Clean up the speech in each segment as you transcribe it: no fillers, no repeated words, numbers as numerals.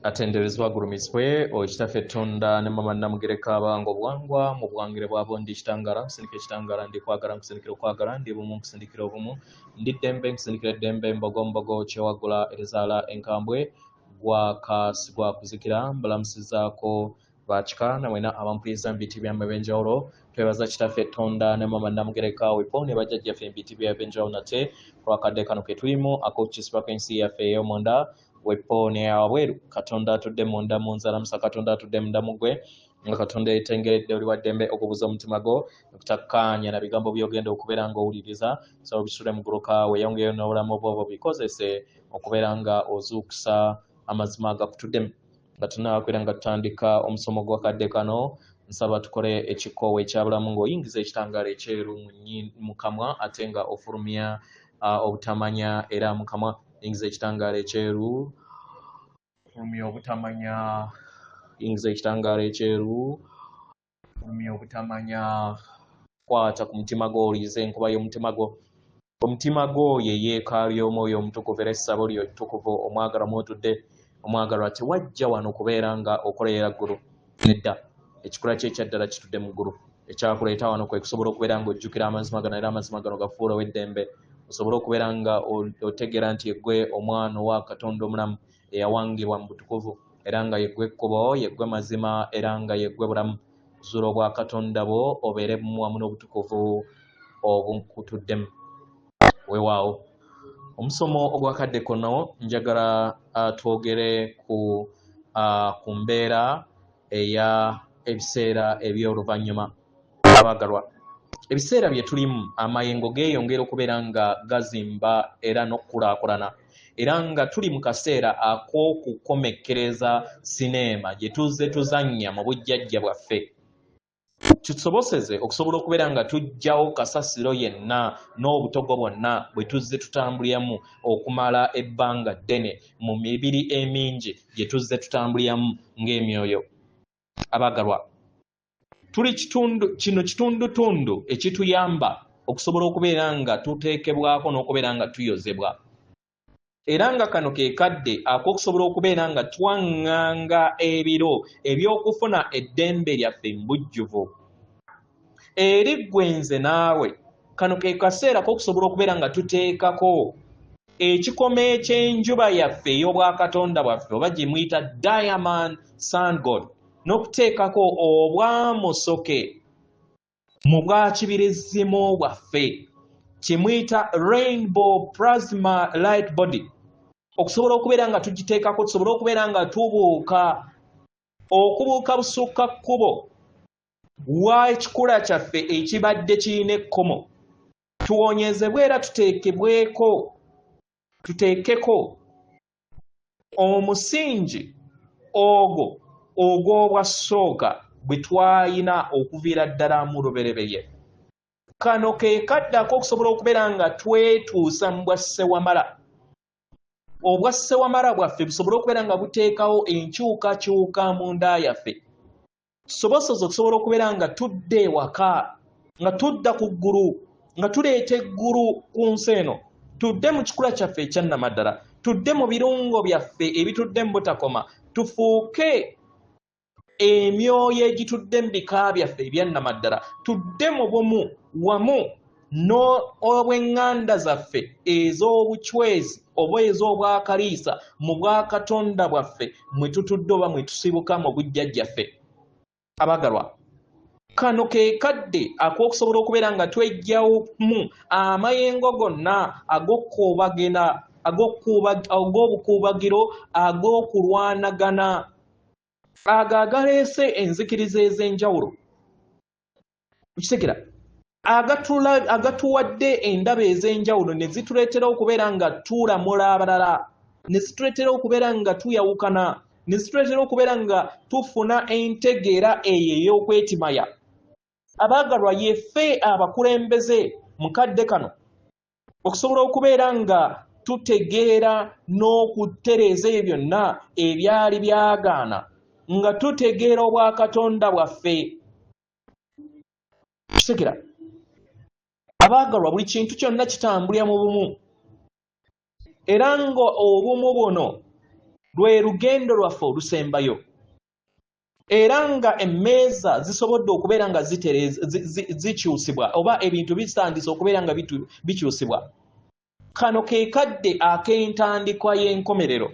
atenderezwa gurumizwe okitaffe Tonda ne mama Namugereka abango bwangwa mu bwangire bwabo ndi kitangara nsindikira kitangara ndi kwagala nsindikira kwagala ndi bumu nsindikira obumu ndi dembe nsindikira dembe mbogo kyewagula erizala enkambwe gwa kuzikira mbalamusizaako bachika na mwena abampuliza mbiti byambe benjawulo twebaza kitaffe Tonda ne mama Namugereka wepone bajjajja ffe mbiti by'abenjawulo nate kwakadde kano ke tulimu akokisibako ensi yaffe ey'omonda wepone yawabweru Katonda atudde munda munzala musa Katonda atudde munda mugwe nga Katonda etengeredde oli waddembe okubuza omutima gwo okutakkaanya na bigambo by'ogenda okubeera nga owuliriza so bisule muguruka weeyongeyo n'obulamu bwo bikozese okubeera nga ozuukusa amazima agakutuddemu nga tunaakwera nga tutandika omusomo gw'akadde kano nsaba tukole ekikoowe ekyabulamu ng'oyingiza ekitangaala ekyeru mu kamwa ate nga ofulumya obutamanya era mu kamwa yingiza ekitangaala ekyeru fulumya obutamanya yingiza ekitangaala ekyeru fulumya obutamanya kwata ku mutima gwo owulirize enkuba y'omutima gwo omutima gwo ye yeekaalu y'omwoyo omutukuvu era essabo lyo ttukuvu omwagalwa mwotudde omwagalwa tewajja wano okubeera nga okolerera ggulu nedda ekikula kye ekyaddala kitudde mu ggulu ekyakuleeta wano kwe kusobola okubeera nga ojjukira amazima gano era amazima gano gafuula ow'eddembe osobola okubeera nga otegeera nti yeggwe omwana wa Katonda omulamu eyawangibwa mu butukuvu era nga yeggwe ekkubo yeggwe mazima era nga yeggwe bulamu zuula obwa Katonda bwo obeere bumu wamu n'obutukuvu obukutuddemu weewaawo omusomo ogwakadde kono njagala twogere ku mbeera eya ebiseera eby'oluvannyuma abagalwa ebiseera bye tulimu amayengo geeyongera okubeera nga gazimba era n'okukulaakulana era nga tuli mu kaseera ak'okukomekkereza sineema gye tuzze tuzannya mu bujjajja bwaffe tusoboseze okusobola okubeera nga tuggyawo kasasiro yenna n'obutogo bwonna bwe tuzze tutambuliramu okumala ebbanga ddene mu mibiri emingi gye tuzze tutambuliramu ng'emyoyo abagalwa tuli kino kitundutundu ekituyamba okusobola okubeera nga tuteekebwako n'okubeera nga tuyozebwa era nga kano ke kadde ak'okusobola okubeera nga twaŋŋanga ebiro eby'okufuna eddembe lyaffe mbujjuvu eri gwenze naawe kano ke kaseera k'okusobola okubeera nga tuteekako ekikome eky'enjuba yaffe ey'obwakatonda bwaffe oba gye muyita diamond sun god n'okuteekako obwamusoke mu bwakibirizimu bwaffe kimuyita rainbow plasma light body okusobola okubeera nga tugiteekako tusobole okubeera nga tubuuka okubuuka busukka kkubo wa ekikula kyaffe ekibadde kirina ekkomo tuwonyezebwe era tuteekeko omusingi ogwo ogw'obwasooka bwe twayina okuviira ddala mu lubereberye kano ke kadde ak'okusobola okubeera nga twetuusa mu bwassewamala obwassewamala bwaffe busobole okubeera nga buteekawo enkyukakyuka mu nda yaffe tusoboseze okusobola okubeera nga tudda ewaka nga tudda ku ggulu nga tuleeta eggulu ku nsi eno tudde mu kikula kyaffe ekyannamaddala tudde mu birungo byaffe ebitudde mu butakoma tufuuke emyoyo egitudde mu bika byaffe ebyannamaddala tudde mu bumu wamu n'obw'eŋŋanda zaffe ez'obucwezi oba ez'obwakaliisa mu bwakatonda bwaffe mwe tutudde oba mwe tusibuka mu bujjajjaffe abagalwa kano ke kadde ak'okusobola okubeera nga tweggyamu amayengo gonna ag'obukuubagiro ag'okulwanagana ago agaleese enzikiriza ez'enjawulo kisekera agatuwadde endaba ez'enjawulo ne zituleetera okubeera nga tulamula abalala ne zituleetera okubeera nga tuyawukana ne zituleetera okubeera nga tufuna entegeera eyo ey'okwetimaya abaagalwa yeffe abakulembeze mu kadde kano okusobola okubeera nga tutegeera n'okutereeza ebyo byonna ebyali byagaana nga tutegeera obwakatonda bwaffe kisekera abaagalwa buli kintu kyonna kitambulira mu bumu era nga obumu buno lwe lugendo lwaffe olusembayo era nga emmeeza zisobodde okubeera nga zikyusibwa oba ebintu bitandise okubeera nga bikyusibwa. Kano ke kadde ak'entandikwa y'enkomerero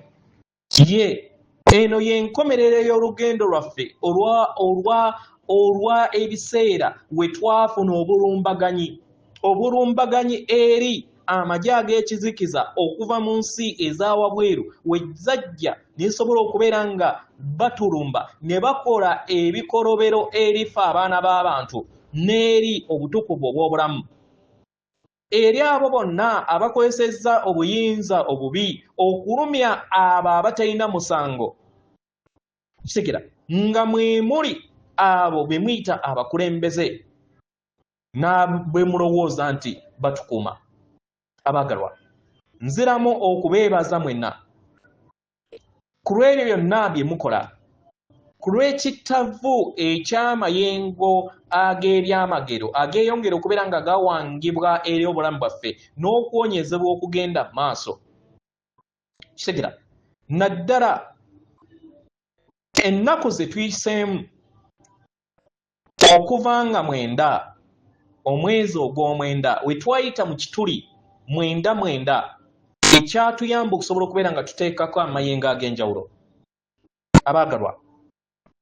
eno y'enkomerero y'olugendo lwaffe olwa ebiseera we twafuna obulumbaganyi eri amagye ag'ekizikiza okuva mu nsi eza wabweru we zajja nesobola okubeera nga batulumba ne bakola ebikolobero erifa abaana b'abantu n'eri obutukuvu obw'obulamu eri abo bonna abakozesezza obuyinza obubi okulumya abo abatalina musango. Kitegera nga mwe muli abo be muyita abakulembeze bwe mulowooza nti batukuuma. Abaagalwa, nziramu okubeebaza mwenna ku lw'ebyo byonna bye mukola, ku lw'ekittavu eky'amayengo ag'ebyamagero ageeyongera okubeera nga gawangibwa eri obulamu bwaffe n'okwonyezebwa okugenda mu maaso. Kitegera naddala ennaku ze tuyiseemu okuva nga 9 omwezi ogw'omwenda we twayita mu kituli 9 ekyatuyamba okusobola okubeera nga tuteekako amayengo ag'enjawulo. Abaagalwa,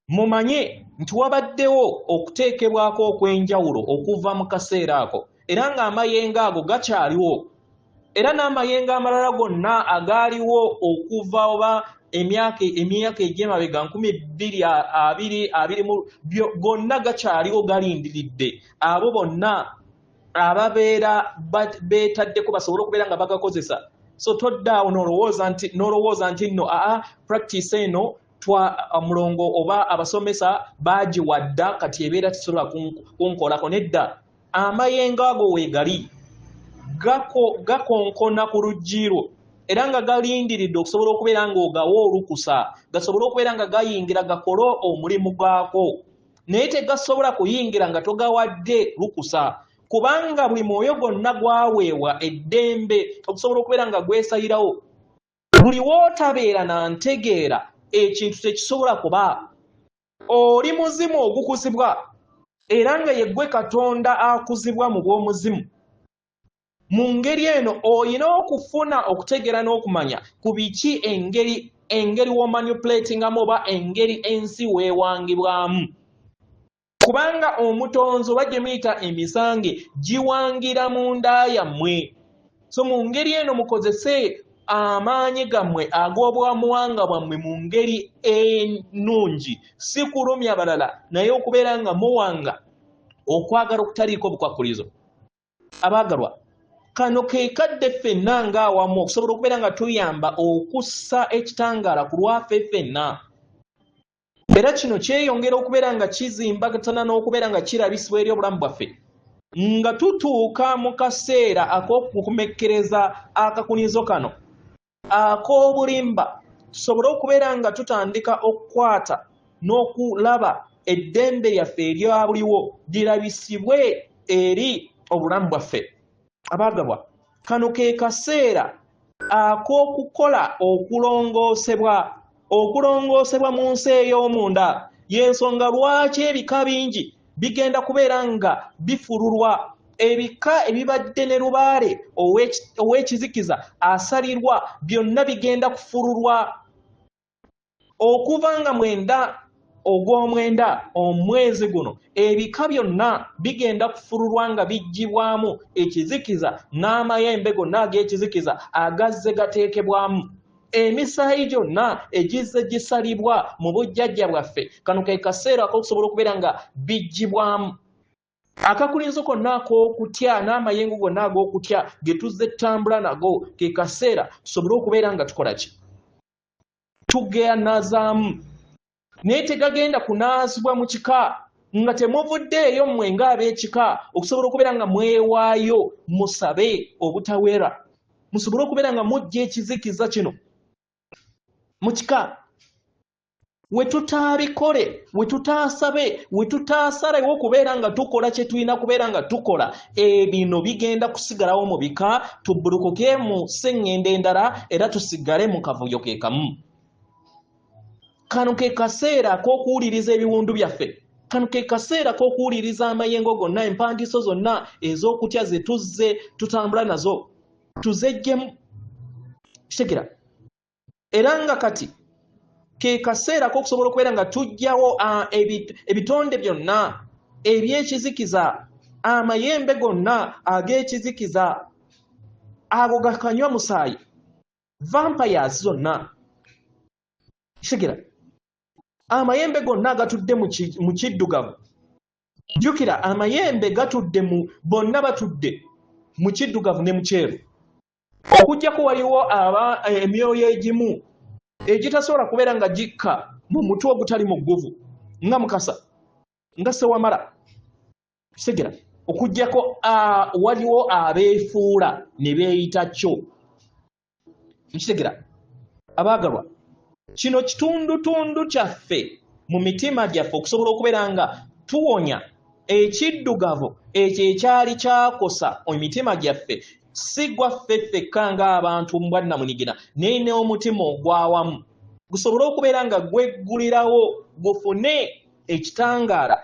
mumanye nti wabaddewo okuteekebwako okw'enjawulo okuva mu kaseera ako era ng'amayengo ago gakyaliwo era n'amayengo amalala gonna agaaliwo okuva oba emyaka egy'emabega 2020 gonna gakyaliwo galindiridde abo bonna ababeera beetaddeko basobole okubeera nga bagakozesa. So toddaawo n'olowooza nti nno practice eno mulongo oba abasomesa bagiwadda kati ebeera tisobola kunkolako. Nedda, amayengo ago weegali gakonkona ku luggiirwo era nga galindiridde okusobola okubeera ng'ogawa olukusa gasobole okubeera nga gayingira gakole omulimu gaako naye tegasobola kuyingira nga togawadde lukusa kubanga buli mwoyo gwonna gwaweebwa eddembe okusobola okubeera nga gwesayirawo. Buli wootabeera na ntegeera ekintu tekisobola kuba. Oli muzimu ogukuzibwa era nga yeggwe Katonda akuzibwa mu bw'omuzimu. Mu ngeri eno oyina okufuna okutegeera n'okumanya ku biki engeri w'omanipulatingamu oba engeri ensi weewangibwamu. Kubanga omutonzi oba gye muyita emisange giwangira mu nda yammwe. So mu ngeri eno mukozese amaanyi gammwe ag'obwamuwanga bwammwe mu ngeri ennungi, si kulumya balala naye okubeera nga muwanga okwagala okutaliiko bukwakulizo. Abaagalwa, kano ke kadde ffenna ng'awamu okusobola okubeera nga tuyamba okussa ekitangaala ku lwaffe ffenna. Era kino kyeyongera okubeera nga kizimbagatana n'okubeera nga kirabisibwa eri obulamu bwaffe nga tutuuka mu kaseera ak'okukomekkereza akakunizo kano ak'obulimba tusobole okubeera nga tutandika okukwata n'okulaba eddembe lyaffe eryabuliwo lirabisibwe eri obulamu bwaffe. Abaagalwa, kano ke kaseera ak'okukola okulongoosebwa mu nsi ey'omunda. Y'ensonga lwaki ebika bingi bigenda kubeera nga bifululwa. Ebika ebibadde ne lubaale ow'ekizikiza asalirwa byonna bigenda kufululwa. Okuva nga 9 ogw'omwenda omwezi guno ebika byonna bigenda kufululwa nga biggyibwamu ekizikiza n'amayembe gonna ag'ekizikiza agazze gateekebwamu. Emisaayi gyonna egizze gisalibwa mu bujjajja bwaffe kano ke kaseera ak'okusobola okubeera nga biggyibwamu. Akakulinzo konna ak'okutya n'amayengo gonna ag'okutya ge tuzze ttambula nago ke kaseera tusobole okubeera nga tukola ki? Tuganazaamu. Naye tegagenda kunaazibwa mu kika nga temuvuddeeyo mmwe ng'ab'ekika okusobola okubeera nga mwewaayo musabe obutawera musobole okubeera nga mujja ekizikiza kino mu kika. We tutaabikole, we tutaasabe, we tutaasalewo okubeera nga tukola kye tulina kubeera nga tukola, bino bigenda kusigalawo mu bika, tubbulukuke mu sseŋŋendo endala era tusigale mu kavuyo ke kamu. kano ke kaseera k'okuwuliriza ebiwundu byaffe, kano ke kaseera k'okuwuliriza amayengo gonna, empandiso zonna ez'okutya ze tuzze tutambula nazo tuzeggyemu. Kitegeera era nga kati ke kaseera k'okusobola okubeera nga tuggyawo ebitonde byonna eby'ekizikiza, amayembe gonna ag'ekizikiza ago gakanywa musaayi, vampires zonna. Kitegeera amayembe gonna gatudde mu kiddugavu. Jjukira amayembe gatudde bonna batudde mu kiddugavu ne mu kyeru. Okujjako waliwo emyoyo egimu egitasobola kubeera nga gikka mu mutwe ogutali mugguvu nga Mukasa, nga Sewamala. Kitegeera okujjako waliwo abeefuula ne beeyita kyo. Kitegeera abaagalwa, kino kitundutundu kyaffe mu mitima gyaffe okusobola okubeera nga tuwonya ekiddugavu ekyo ekyali kyakosa emitima gyaffe, si gwaffe ffekka ng'abantu mu bwannamunigina naye n'omutima ogwawamu gusobole okubeera nga gweggulirawo gufune ekitangaala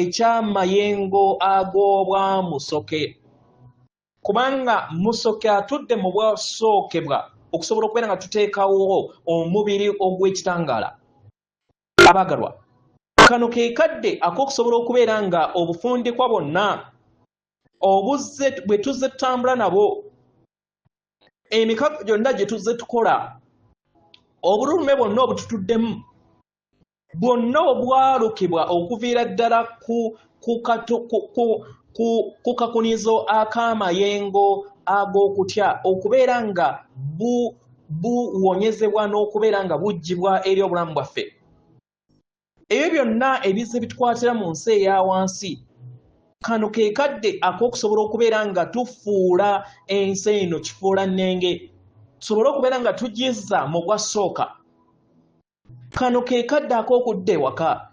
eky'amayengo ag'obwamusoke, kubanga musoke atudde mu bwasookebwa okusobola okubeera nga tuteekawo omubiri ogw'ekitangaala. Abaagalwa, kano ke kadde ak'okusobola okubeera nga obufundikwa bwonna obuzze bwe tuzze tutambula nabo, emikago gyonna gye tuzze tukola, obululume bwonna obututuddemu, bwonna obwalukibwa okuviira ddala ku kakunizo ak'amayengo ag'okutya okubeera nga buwonyezebwa n'okubeera nga buggyibwa eri obulamu bwaffe. Ebyo byonna ebizze bitukwatira mu nsi eya wansi, kano ke kadde ak'okusobola okubeera nga tufuula ensi eno kifuula nnenge, tusobole okubeera nga tugizza mu gwasooka. Kano ke kadde ak'okudda ewaka,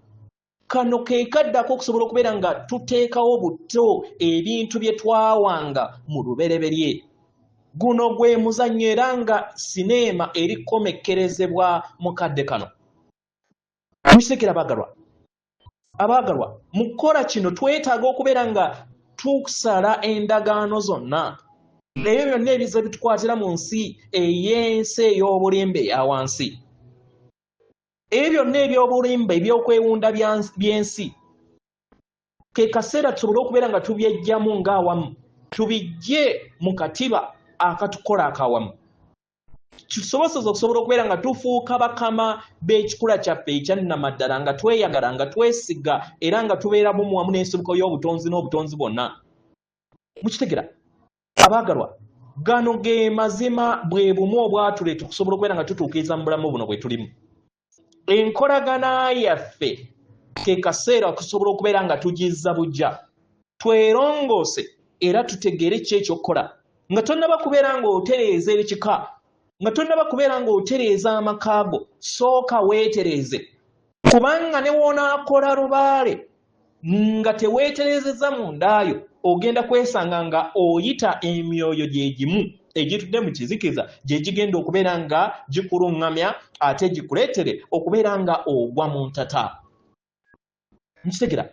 kano ke kadde ak'okusobola okubeera nga tuteekawo buto ebintu bye twawanga mu lubereberye. Guno gwe muzannyo era nga sineema erikomekkerezebwa mu kadde kano. Mukisekera abaagalwa, mu kukola kino twetaaga okubeera nga tusala endagaano zonna, ebyo byonna ebizze bitukwatira mu nsi ey'ensi ey'obulimba eya wansi, ebyo byonna eby'obulimba ebyokwewunda by'ensi, ke kaseera tusobole okubeera nga tubyeggyamu ng'awamu, tubiggye mu katiba akatukola akawamu, tusobozesa okusobola okubeera nga tufuuka bakama b'ekikula kyaffe ekyannamaddala, nga tweyagala, nga twesiga era nga tubeera bumu wamu n'ensibuko y'obutonzi n'obutonzi bwonna. Mukitegera abaagalwa, gano ge mazima bwe bumu obwatuleeta okusobola okubeera nga tutuukiriza mu bulamu buno bwe tulimu. Enkolagana yaffe ke kaseera okusobola okubeera nga tugizza bujja, twerongoose era tutegeere ki ekyokukola, nga tonnaba kubeera ng'otereeza ekika, nga tonnaba kubeera ng'otereeza amakaago, sooka weetereeze, kubanga ne wonaakola lubaale nga teweeterezeza mundaayo, ogenda kwesanga nga oyita emyoyo gye gimu egitudde mu kizikiza gye gigenda okubeera nga gikuluŋŋamya ate gikuleetere okubeera nga ogwa mu ntata. Nkitegera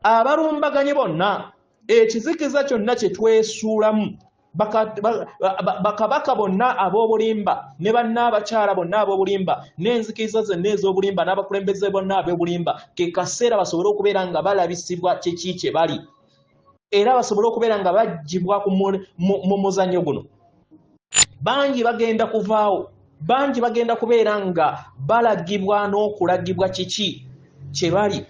abalumbaganye bonna, ekizikiza kyonna kye twesuulamu, bakabaka bonna ab'obulimba ne bannaabakyala bonna ab'obulimba n'enzikiriza zonna ez'obulimba n'abakulembeze bonna ab'obulimba, ke kaseera basobole okubeera nga balabisibwa kiki kye bali era basobole okubeera nga baggyibwa mu muzannyo guno. Bangi bagenda kuvaawo, bangi bagenda kubeera nga balagibwa n'okulagibwa kiki kye bali.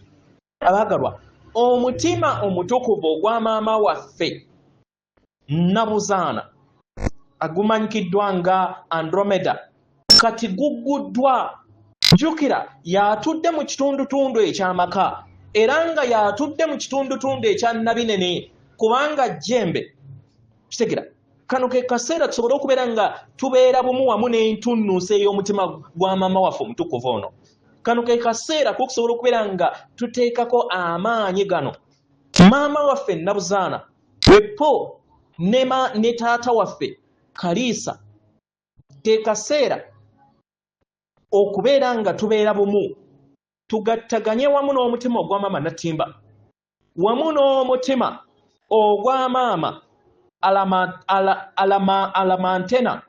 Abaagalwa, omutima omutukuvu ogwa maama waffe Nabuzaana agumanyikiddwa nga Andromeda kati gugguddwa. Jjukira yatudde mu kitundutundu eky'amaka era nga yatudde mu kitundutundu ekya Nabinene kubanga jjembe. Kitegera kano ke kaseera tusobole okubeera nga tubeera bumu wamu n'entunnuusa ey'omutima gwa maama waffe omutukuvu ono. Kano ke kaseera k'okusobola okubeera nga tuteekako amaanyi gano. Maama waffe Nabuzaana Bwepo ne taata waffe Kaliisa, ke kaseera okubeera nga tubeera bumu tugattaganye wamu n'omutima ogwa maama Natimba wamu n'omutima ogwa maama Alamantena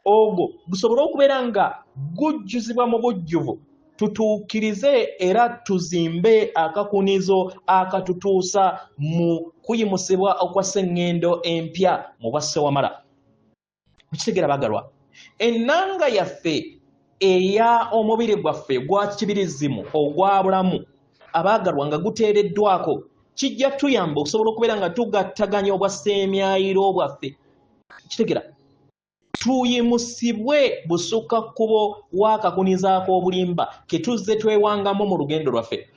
ogwo gusobole okubeera nga gujjuzibwa mu bujjuvu tutuukirize era tuzimbe akakunizo akatutuusa mu kuyimusibwa okwa sseŋŋendo empya mu bwa Ssewamala. Mukitegera bagalwa, ennanga yaffe eya omubiri gwaffe gwa kibirizimu ogwa bulamu abaagalwa nga guteereddwako kijja tuyamba okusobola okubeera nga tugattaganya obwa sseemyayiro bwaffe. Kitegera tuyimusibwe busukka kkubo w'akakunizo ak'obulimba ke tuzze twewangamu mu lugendo lwaffe.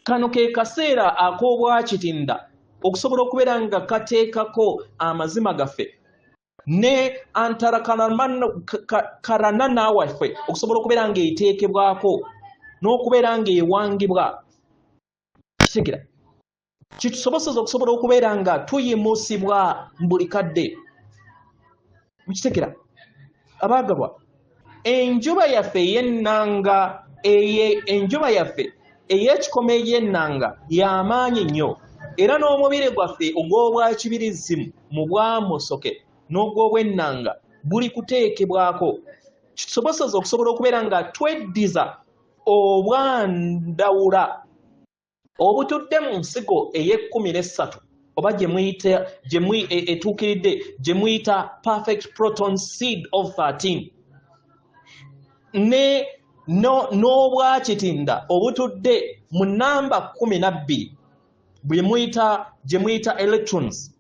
Kano ke kaseera ak'obwakitinda okusobola okubeera nga kateekako amazima gaffe ne antarakaranana waffe okusobola okubeera nga eteekebwako n'okubeera nga ewangibwa. Kitegera kitusoboseza okusobola okubeera nga tuyimusibwa buli kadde. Mukitegera abaagalwa, enjuba yaffe ey'ennanga enjuba yaffe ey'ekikoma ey'ennanga y'amaanyi nnyo era n'omubiri gwaffe ogw'obwakibirizimu mu bwamusoke n'ogw'obwennanga buli kuteekebwako. Kitusoboseza okusobola okubeera nga tweddiza obwandawula obutudde mu nsigo ey'e13 oba etuukiridde gye muyita perfect proton seed of 13 n'obwakitinda obutudde mu namba 12 gye muyita electrons,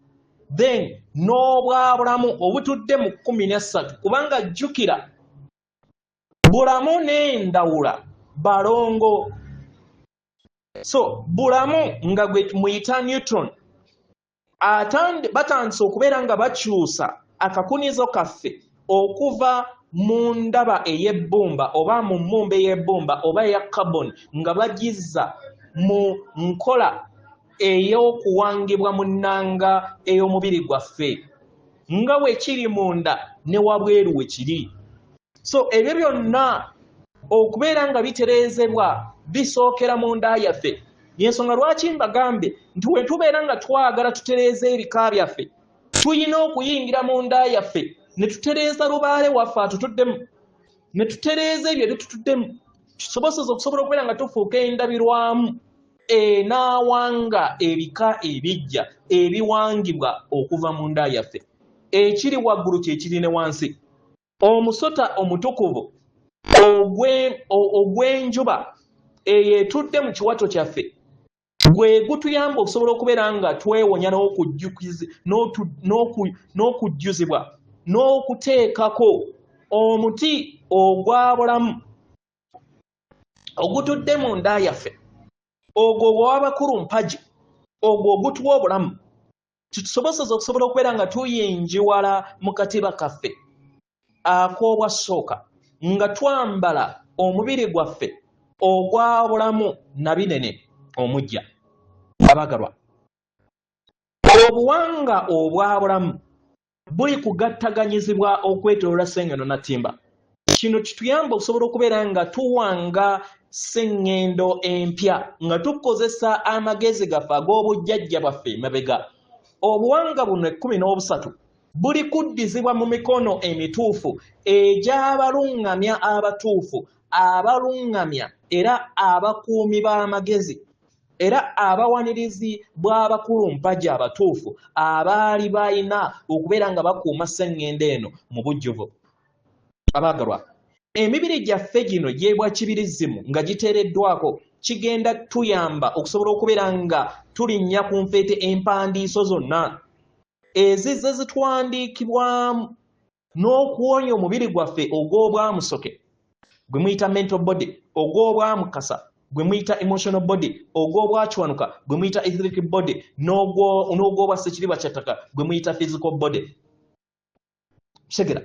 then n'obwabulamu obutudde mu 13 kubanga jjukira bulamu n'endawula balongo. So bulamu nga gwe muyita neutron batandise okubeera nga bakyusa akakunizo kaffe okuva mu ndaba ey'ebbumba oba mu mmumba ey'ebbumba oba eya carbon nga bagizza mu nkola ey'okuwangibwa mu nnanga ey'omubiri gwaffe nga bwe kiri munda ne wabweru we kiri. So ebyo byonna okubeera nga bitereezebwa bisookera mu nda yaffe. Y'ensonga lwaki mbagambe nti we tubeera nga twagala tutereeza ebika byaffe tulina okuyingira mu nda yaffe ne tutereeza lubaale waffe atutuddemu ne tutereeza ebyo ebitutuddemu kisoboseza okusobola okubeera nga tufuuka endabirwamu enaawanga ebika ebijja ebiwangibwa okuva mu nda yaffe. Ekiri waggulu kye kiri ne wansi. Omusota omutukuvu ogw'enjuba eyetudde mu kiwato kyaffe gwe gutuyamba okusobola okubeera nga twewonya n'okujjuzibwa n'okuteekako omuti ogwa bulamu ogutudde mu nda yaffe ogwo ow'abakulu mpagi ogwo ogutuwa obulamu kitusoboseza okusobola okubeera nga tuyinjiwala mu katiba kaffe ak'obwasooka nga twambala omubiri gwaffe ogwa bulamu na binene omujja. Abagalwa, obuwanga obwa bulamu buli kugattaganyizibwa okwetooloola sseŋŋendo Natimba. Kino kituyamba okusobola okubeera nga tuwanga sseŋŋendo empya nga tukozesa amagezi gaffe ag'obujjajja bwaffe emabega. Obuwanga buno 13 buli kuddizibwa mu mikono emituufu egy'abaluŋŋamya abatuufu abaluŋŋamya era abakuumi b'amagezi era abawanirizi bw'abakulu mpagi abatuufu abaali balina okubeera nga bakuuma sseŋŋendo eno mu bujjuvu. Abaagalwa, emibiri gyaffe gino gyebwa kibirizimu nga giteereddwako kigenda tuyamba okusobola okubeera nga tulinnya ku nfeete empandiiso zonna ezizze zitwandiikibwamu n'okuwonya omubiri gwaffe ogw'obwamusoke gwe muyita mental body, ogw'obwamukasa gwe muyita emotional body, ogw'obwakiwanuka gwe muyita etheric body, n'ogw'obwa ssekiriba kyattaka gwe muyita physical body. Kitegera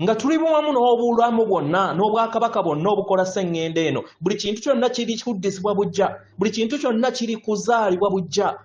nga tuli wamu n'obulamu bwonna n'obwakabaka bwonna obukola sseŋŋendo eno, buli kintu kyonna kiri kuddizibwa bujja, buli kintu kyonna kiri kuzaalibwa bujja.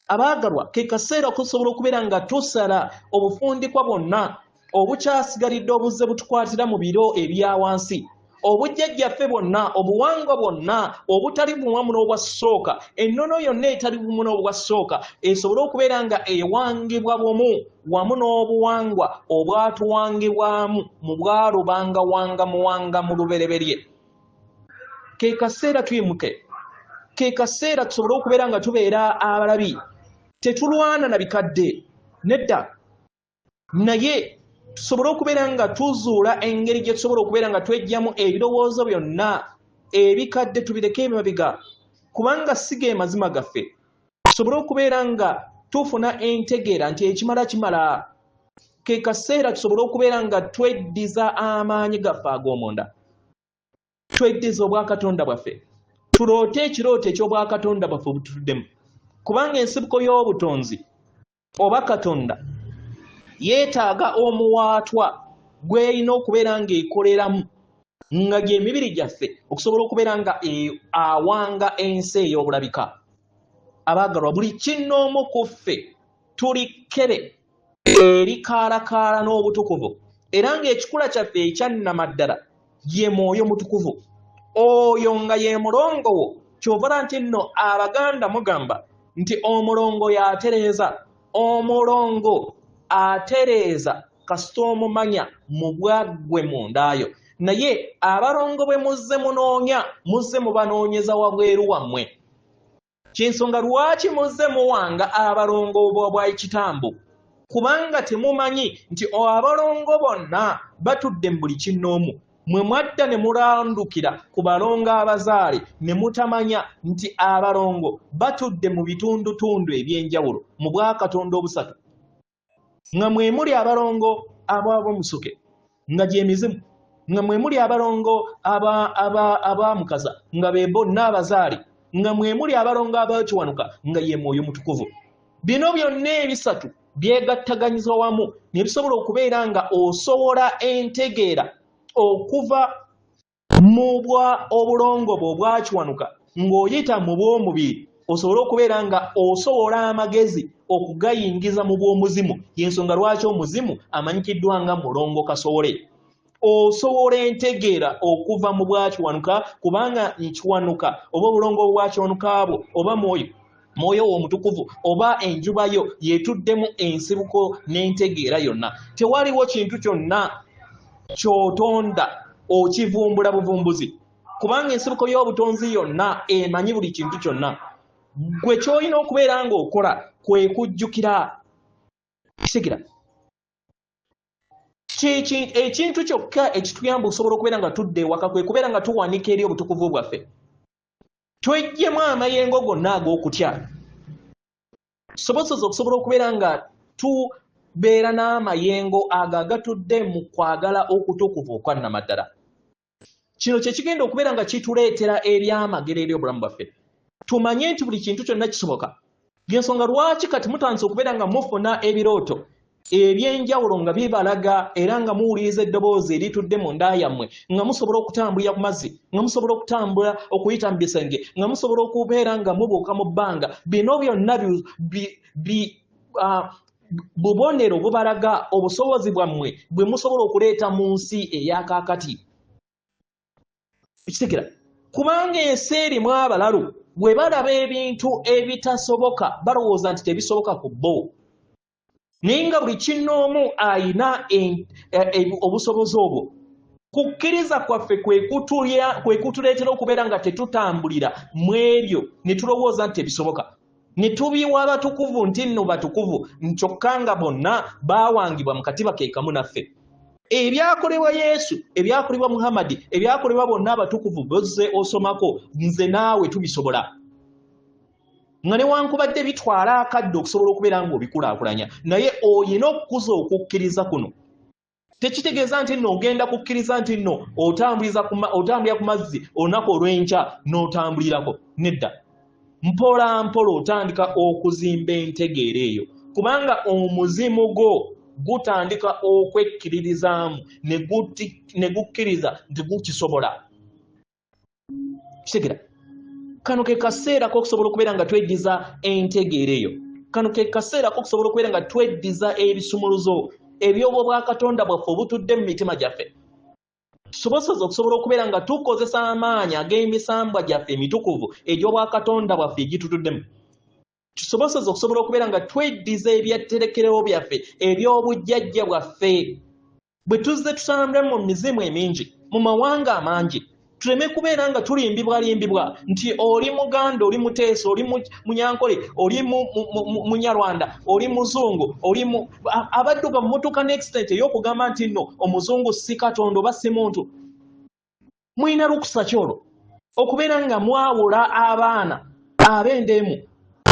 Abaagalwa, ke kaseera okusobola okubeera nga tusala obufundikwa bwonna obukyasigalidde obuzze butukwatira mu biro ebya wansi obujjajjaffe bwonna obuwangwa bwonna obutali buwamu n'obwasooka ennono yonna etali bumu n'obwasooka esobole okubeera nga ewangibwa bumu wamu n'obuwangwa obwatuwangibwamu mu bwalubangawanga mu lubereberye. Ke kaseera tuyimuke, ke kaseera tusobole okubeera nga tubeera abalabi, tetulwana na bikadde nedda, naye tusobole okubeera nga tuzuula engeri gye tusobola okubeera nga twejjamu ebirowoozo byonna ebikadde tubireke emabega kubanga si ge mazima gaffe. Tusobole okubeera nga tufuna entegeera nti ekimala kimala. Ke kaseera tusobole okubeera nga tweddiza amaanyi gaffe ag'omunda, tweddiza obwakatonda bwaffe, tuloote ekirooto eky'obwakatonda bwaffe obututuddemu kubanga ensibuko y'obutonzi oba katonda yeetaaga omuwaatwa gw'erina okubeera ng'ekoleramu nga gy'emibiri gyaffe okusobola okubeera nga awanga ensi ey'obulabika. Abaagalwa, buli kinnoomu ku ffe tuli kkere erikaalakaala n'obutukuvu era ng'ekikula kyaffe ekyannamaddala ye Mwoyo Mutukuvu. Oyo nga ye mulongo wo. Ky'ovala nti nno Abaganda mugamba nti omulongo y'atereeza, omulongo atereeza kasita omumanya mu bwaggwe mundaayo, naye abalongo bwe muzze munoonya muzze mubanoonyeza wabweru wammwe. Kyensonga lwaki muzze muwanga abalongo bwa ekitambo? Kubanga temumanyi nti abalongo bonna batudde mu buli kinnoomu. Mwe mwadda ne mulandukira ku balongo abazaale ne mutamanya nti abalongo batudde mu bitundutundu eby'enjawulo mu bwakatonda obusatu. Nga mwe muli abalongo ab'omusuke nga gy'emizimu, nga mwe muli abalongo abamukaza nga be bonna abazaale, nga mwe muli abalongo abakiwanuka nga ye Mwoyo Mutukuvu. Bino byonna ebisatu byegattaganyizwa wamu ne bisobola okubeera nga osobola entegeera okuva mu bwa obulongo bwo obwakiwanuka ng'oyita mu bw'omubiri osobola okubeera nga osobola amagezi okugayingiza mu bw'omuzimu. Y'ensonga lwaki omuzimu amanyikiddwa nga mulongo kasowole. Osobola entegeera okuva mu bwakiwanuka kubanga nkiwanuka oba obulongo obwakiwanuka bwo oba Mwoyo Omutukuvu oba enjuba yo yetuddemu ensibuko n'entegeera yonna. Tewaliwo kintu kyonna ky'otonda okivumbula buvumbuzi kubanga ensibuko y'obutonzi yonna emanyi buli kintu kyonna. Gwe ky'olina okubeera ng'okola kwe kujjukira kisigira ekintu kyokka ekituyamba okusobola okubeera nga tudde ewaka kwe kubeera nga tuwanika eri obutukuvu bwaffe. Tweggyemu amayengo gonna ag'okutya, tusobozesa okusobola okubeera nga tubeera n'amayengo ago agatudde mu kwagala okutukuvu okwannamaddala. Kino kye kigenda okubeera nga kituleetera ebyamagero eri obulamu bwaffe. Tumanye nti buli kintu kyonna kisoboka. Y'ensonga lwaki kati mutandise okubeera nga mufuna ebirooto eby'enjawulo nga bibalaga era nga muwuliriza eddoboozi eritudde mu nda yammwe, nga musobola okutambulira ku mazzi, nga musobola okutambula okuyita mu bisenge, nga musobola okubeera nga mubuuka mu bbanga. Bino byonna bubonero bubalaga obusobozi bwammwe bwe musobola okuleeta mu nsi eyakaakati. Ekitegeera kubanga ensi erimu abalalu bwe balaba ebintu ebitasoboka balowooza nti tebisoboka ku bo, naye nga buli kinnoomu ayina obusobozi obwo. Kukkiriza kwaffe kwe kutuleetera okubeera nga tetutambulira mu ebyo ne tulowooza nti tebisoboka, ne tubiwa abatukuvu nti nno batukuvu kyokka nga bonna baawangibwa mu katiba ke kamu naffe. Ebyakolebwa Yesu, ebyakolebwa Muhammadi, ebyakolebwa bonna abatukuvu bozze osomako nze naawe tubisobola. Nga newankubadde bitwala akadde okusobola okubeera ng'obikulaakulanya, naye oyina okukuza okukkiriza kuno. Tekitegeeza nti nno ogenda kukkiriza nti nno otambulira ku mazzi olunaku olw'enkya n'otambulirako. Nedda, mpola mpola otandika okuzimba entegeera eyo kubanga omuzimu gwo gutandika okwekkiririzaamu ne gukkiriza nti gukisobola. Kitegeera kano ke kaseera k'okusobola okubeera nga tweddiza entegeera eyo. Kano ke kaseera k'okusobola okubeera nga tweddiza ebisumuluzo ebyobo bwa Katonda bwaffe obutudde mu mitima gyaffe tusobozesa okusobola okubeera nga tukozesa amaanyi ag'emisambwa gyaffe emitukuvu egy'obwakatonda bwaffe egitutuddemu tusobozesa okusobola okubeera nga tweddiza ebyetterekerewo byaffe eby'obujjajja bwaffe bwe tuzze tusambule mu mizimu emingi mu mawanga amangi tuleme kubeera nga tulimbibwalimbibwa nti oli Muganda oli Muteesa oli Munyankole oli Munyarwanda oli Muzungu oli abadduka mu motoka n'extent ey'okugamba nti nno Omuzungu si Katonda oba si muntu mulina lukusa kyolwo okubeera nga mwawula abaana ab'endeemu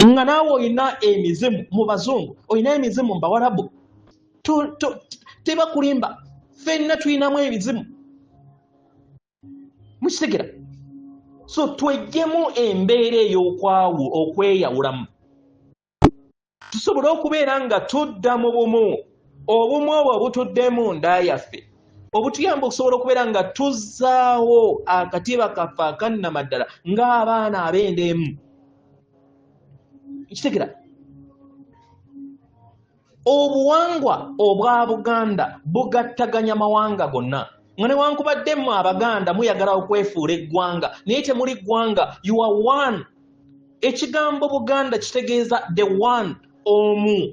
nga naawe olina emizimu mu Bazungu olina emizimu mu Bawarabu tebakulimba ffenna tulinamu ebizimu mukitegera so tweggyemu embeera ey'okweyawulamu tusobole okubeera nga tudda mu bumu obumu obwo obutudde nda yaffe obutuyamba okusobola okubeera nga tuzzaawo akatiba kaffe akannamaddala ng'abaana ab'endeemu kitegera obuwangwa obwa Buganda bugattaganya mawanga gonna nga newankubadde mmwe Abaganda muyagala okwefuula eggwanga naye temuli ggwanga you are one ekigambo Buganda kitegeeza the one omu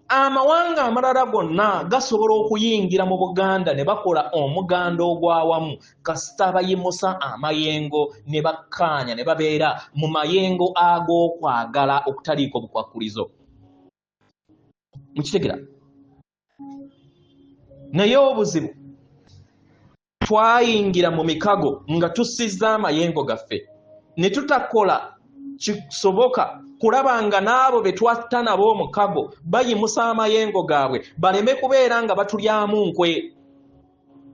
amawanga amalala gonna gasobola okuyingira mu Buganda ne bakola omuganda ogw'awamu kasita bayimusa amayengo ne bakkaanya ne babeera mu mayengo ag'okwagala okutaliiko bukwakkulizo mukitegera naye obuzibu twayingira mu mikago nga tussizza amayengo gaffe ne tutakola kisoboka kulaba nga n'abo be twatta nabo omukago bayimusa amayengo gaabwe baleme kubeera nga batulyamu nkwe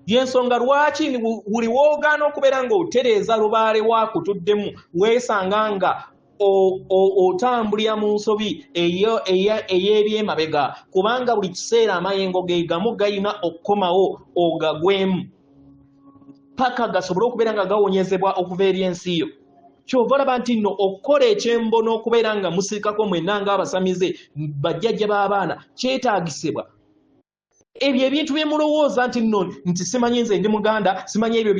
yensonga lwaki buli woogaana okubeera nga otereeza lubaale waakutuddemu weesanga nga otambulira mu nsobi ey'ebyemabega kubanga buli kiseera amayengo ge gamu gayina okukomawo ogagwemu paka gasobole okubeera nga gawonyezebwa okuva eri ensi yo kyova olaba nti nno okukola ekyembono okubeera nga musirikako mwenna ng'abasamize bajjajja b'abaana kyetaagisibwa ebyo ebintu bye mulowooza nti nno nti simanyi nze ndi Muganda simanyi ebyo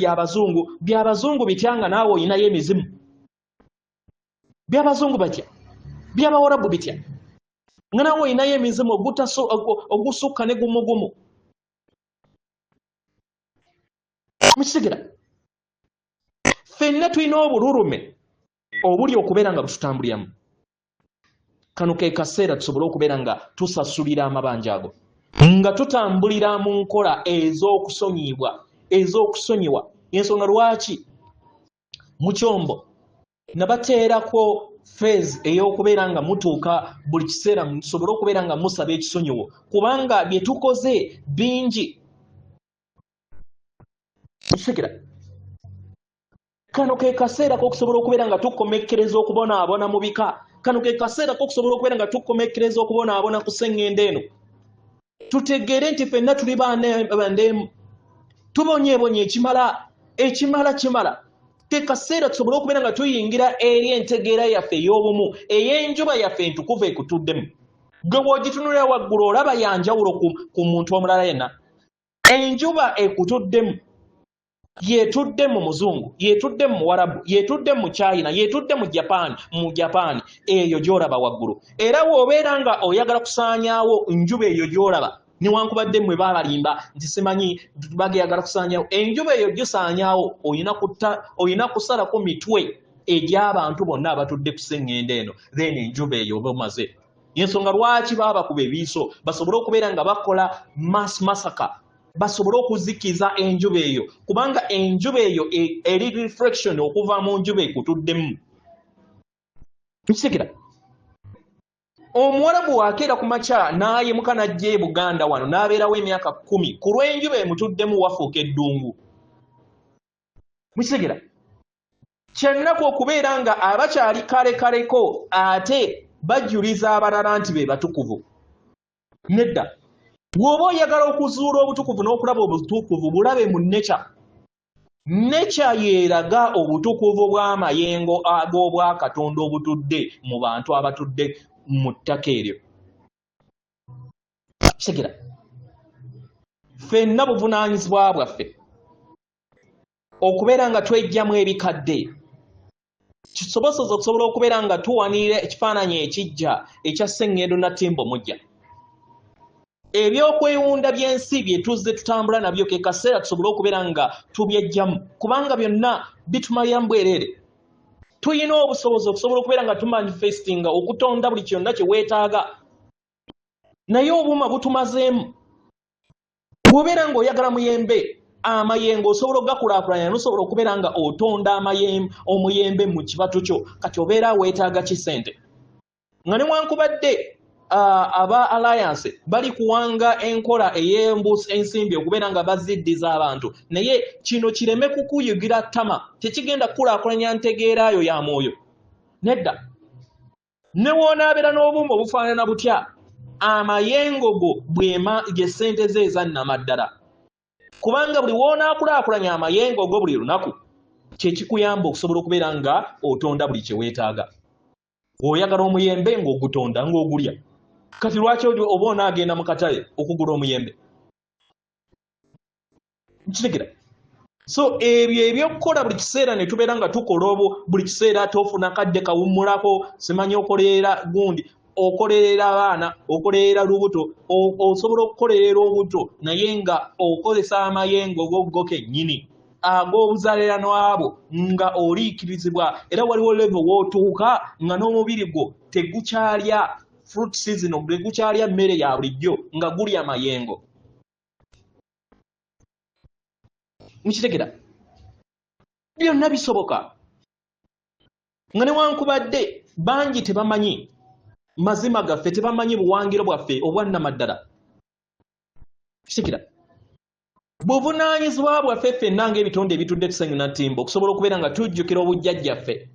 by'Abazungu bitya nga naawe olinayo emizimu by'Abazungu batya by'Abawarabu bitya nga naawe olinayo emizimu ogusukka ne gumugumu mukitegera ffenna tulina obululume obuli okubeera nga bututambuliramu kano ke kaseera tusobole okubeera nga tusasulira amabanja ago nga tutambulira mu nkola ez'okusonyiwa ensonga lwaki mu kyombo nabateerako phase ey'okubeera nga mutuuka buli kiseera musobole okubeera nga musaba ekisonyiwo kubanga bye tukoze bingi mukitegera kano ke kaseera k'okusobola okubeera nga tukomekkereza okubonaabona mu bika kano ke kaseera k'okusobola okubeera nga tukomekkereza okubonaabona ku sseŋŋendo eno tutegeere nti ffenna tuli bandeemu tubonyeebonye ekimala ke kaseera tusobole okubeera nga tuyingira eri entegeera yaffe ey'obumu ey'enjuba yaffe entukuvu ekutuddemu gwe bw'ogitunulira waggulu olaba yanjawulo ku muntu omulala yenna enjuba ekutuddemu yetudde mu Muzungu yetudde mu Warabu yetudde mu China yetudde mu Japan eyo gy'olaba waggulu era w'obeera nga oyagala kusaanyaawo enjuba eyo gy'olaba newankubadde mmwe baabalimba nti simanyi bageyagala kusaanyaawo enjuba eyo gisaanyaawo olina kusalako mitwe egy'abantu bonna abatudde ku sseŋŋendo eno then enjuba eyo oba omaze yensonga lwaki baabakuba ebiiso basobole okubeera nga bakola mass massacre basobole okuzikiza enjuba eyo kubanga enjuba eyo eri reflection okuva mu njuba ekutuddemu nkitegera omuwarabu wakeera ku makya n'ayimuka n'ajja e Buganda wano n'abeerawo emyaka 10 ku lw'enjuba emutuddemu wafuuka eddungu mukitegera kyennaku okubeera nga abakyali kalekaleko ate bajuliza abalala nti be batukuvu nedda bw'oba oyagala okuzuula obutukuvu n'okulaba obutukuvu bulabe mu neca yeeraga obutukuvu bw'amayengo ag'obwakatonda obutudde mu bantu abatudde mu ttaka eryo kitegera ffenna buvunaanyizibwa bwaffe okubeera nga twejjamu ebikadde kisobosoza okusobola okubeera nga tuwanirira ekifaananyi ekijja ekya Ssenngendo Natimbo mujja. Ebyokwewunda by'ensi bye tuzze tutambula nabyo ke kaseera tusobole okubeera nga tubyejjamu kubanga byonna bitumalira mu bwereere. Tuyina obusobozi okusobola okubeera nga tumanifestinga okutonda buli kyonna kye weetaaga. Naye obuuma butumazeemu. Bw'obeera ng'oyagala muyembe, amayengo osobola okugakulaakulanya n'osobola okubeera nga otonda omuyembe mu kibatu kyo kati obeera weetaaga ki ssente. Nga newankubadde aba Alliance bali kuwanga enkola ensimbi okubeera nga baziddiza abantu naye kino kireme kukuyigira ttama tekigenda kukulaakulanya ntegeeraayo ya mwoyo. Nedda. Ne w'onaabeera n'obuuma obufaanana butya amayengo go ge ssente ze ezannamaddala. Kubanga buli w'onaakulaakulanya amayengo go buli lunaku kye kikuyamba okusobola okubeera nga otonda buli kye weetaaga. Oyagala omuyembe ng'ogutonda ng'ogulya. Kati lwaki oba onaagenda mu katale okugula omuyembe? Kitegera. So ebyo ebyokukola buli kiseera ne tubeera nga tukola buli kiseera tofuna kadde kawummulako simanyi okolerera gundi okolerera abaana okolerera lubuto osobola okukolerera obuto naye nga okozesa amayengo goggo kennyini ag'obuzaaliranwa abo nga oliikirizibwa era waliwo level w'otuuka nga n'omubiri gwo tegukyalya fruit season tegukyalya mmere ya bulijjo nga guli amayengo. Mukitegera byonna bisoboka nga newankubadde bangi tebamanyi mazima gaffe tebamanyi buwangiro bwaffe obwannamaddala. Kitegera buvunaanyizibwa bwaffe ffenna ng'ebitonde ebitudde tusenyu Natimbo okusobola okubeera nga tujjukira obujjajjaffe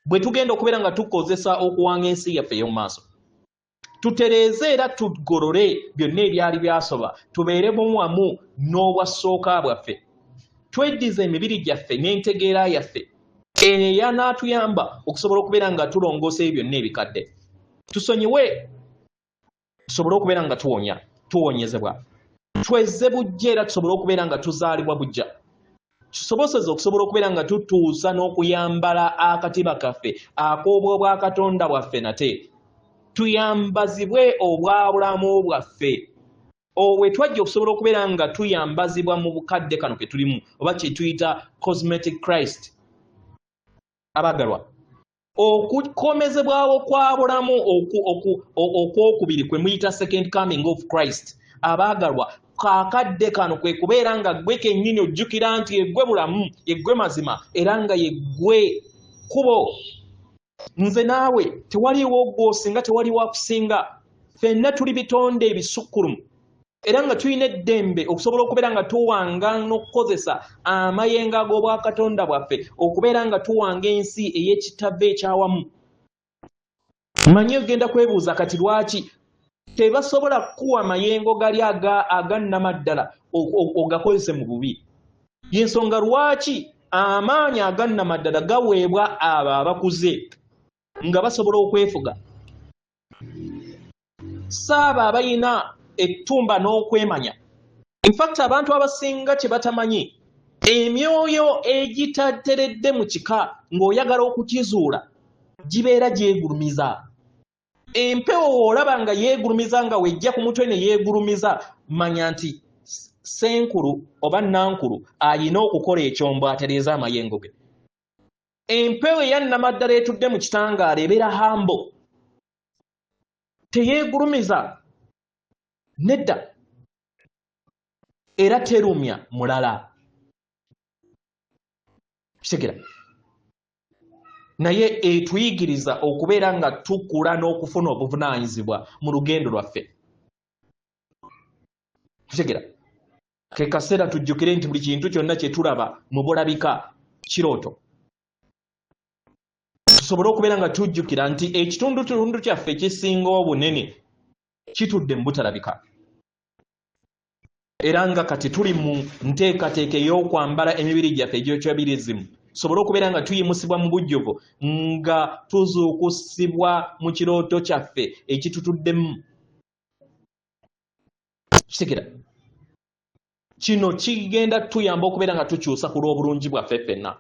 bwe tugenda okubeera nga tukozesa okuwanga ensi yaffe ey'omu maaso. Tutereeze era tugolole byonna ebyali byasoba tubeere wamu n'obwasooka bwaffe. Tweddize emibiri gyaffe n'entegeera yaffe eyanaatuyamba okusobola okubeera nga tulongoosa byonna ebikadde. Tusonyiwe tusobole okubeera nga tuwonyezebwa. Twezze bujja era tusobole okubeera nga tuzaalibwa bujja. Tusoboseze okusobola okubeera nga tutuusa n'okuyambala akatiba kaffe ak'obwa Katonda bwaffe nate. Tuyambazibwe obwa bulamu bwaffe. We twajja okusobola okubeera nga tuyambazibwa mu bukadde kano ke tulimu oba kye tuyita cosmetic Christ. Abagalwa. Okukomezebwawo kwa bulamu okwokubiri kwe muyita second coming of Christ. Abaagalwa kakadde kano kwe kubeera nga gwe kennyini ojjukira nti yeggwe bulamu yeggwe mazima era nga yeggwe kubo. Nze naawe tewaliwo gw'osinga tewaliwo akusinga. Ffenna tuli bitonde ebisukkulumu era nga tulina eddembe okusobola okubeera nga tuwanga n'okukozesa amayengo ag'obwakatonda bwaffe okubeera nga tuwanga ensi ey'ekitave ekyawamu. Manyi ogenda kwebuuza kati lwaki tebasobola kukuwa amayengo gali agannamaddala ogakozese mu bubi. Y'ensonga lwaki amaanyi agannamaddala gaweebwa abo abakuze nga basobola okwefuga. Saaba abayina ettumba n'okwemanya. In fact abantu abasinga kye batamanyi emyoyo egitateredde mu kika ng'oyagala okukizuula gibeera gyegulumiza. Empewo olaba nga yeegulumiza nga wejja ku mutwe ne yeegulumiza manya nti senkulu oba nankulu ayina okukola ekyombo atereeza amayengo ge. Empewo eyannamaddala etudde mu kitangaala ebeera hambo teyeegulumiza nedda era terumya mulala. Kitegera naye etuyigiriza okubeera nga tukula n'okufuna obuvunaanyizibwa mu lugendo lwaffe. Kitegera ke kaseera tujjukire nti buli kintu kyonna kye tulaba mu bulabika kirooto. Tusobole okubeera nga tujjukira nti ekitundu kyaffe ekisinga obunene kitudde mu butalabika. Era nga kati tuli mu nteekateeka ey'okwambala emibiri gyaffe egy'ekyabirizimu tusobole okubeera nga tuyimusibwa mu bujjuvu nga tuzuukusibwa mu kirooto kyaffe ekitutuddemu. Kitegera kino kigenda tuyamba okubeera nga tukyusa ku lw'obulungi bwaffe ffenna.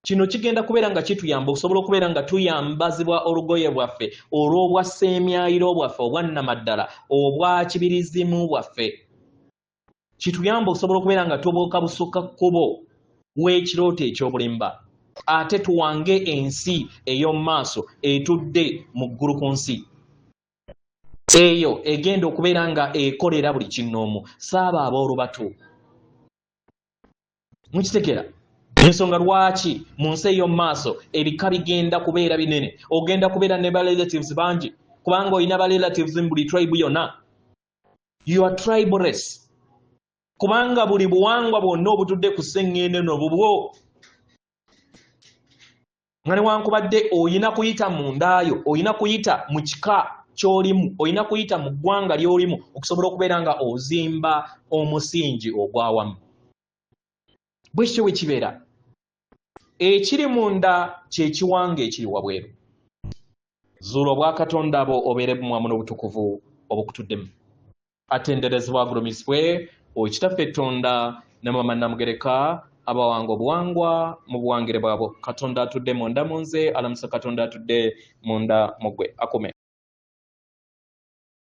Kino kigenda kubeera nga kituyamba okusobola okubeera nga tuyambazibwa olugoye bwaffe olw'obwaseemyayiro bwaffe obwannamaddala obwa kibirizimu bwaffe. Kituyamba okusobola okubeera nga tubuuka busukka kkubo w'ekirooto eky'obulimba ate tuwange ensi ey'omu maaso etudde mu ggulu ku nsi. Eyo egenda okubeera nga ekolera buli kinnoomu saaba ab'olubatu. Mukitegeera? Ensonga lwaki mu nsi ey'omu maaso ebika bigenda kubeera binene, ogenda kubeera ne ba relatives bangi kubanga olina ba relatives mu buli tribe yonna. You are tribalist. Kubanga buli buwangwa bwonna obutudde ku sseŋŋendo eno bubwo. Nga newankubadde oyina kuyita mu ndaayo, oyina kuyita mu kika ky'olimu, oyina kuyita mu ggwanga ly'olimu okusobola okubeera nga ozimba omusingi ogwawamu. Bwe kityo bwe kibeera. Ekiri munda kye kiwanga ekiri wabweru. Zuula obwakatonda abo obeere bumwamu n'obutukuvu obukutuddemu. Atenderezebwa agulumisibwe Kitaffe Tonda ne Mama Namugereka abawanga obuwangwa mu buwangire bwabwo. Katonda atudde munda mu nze, alamusa Katonda atudde munda mu ggwe. Akume.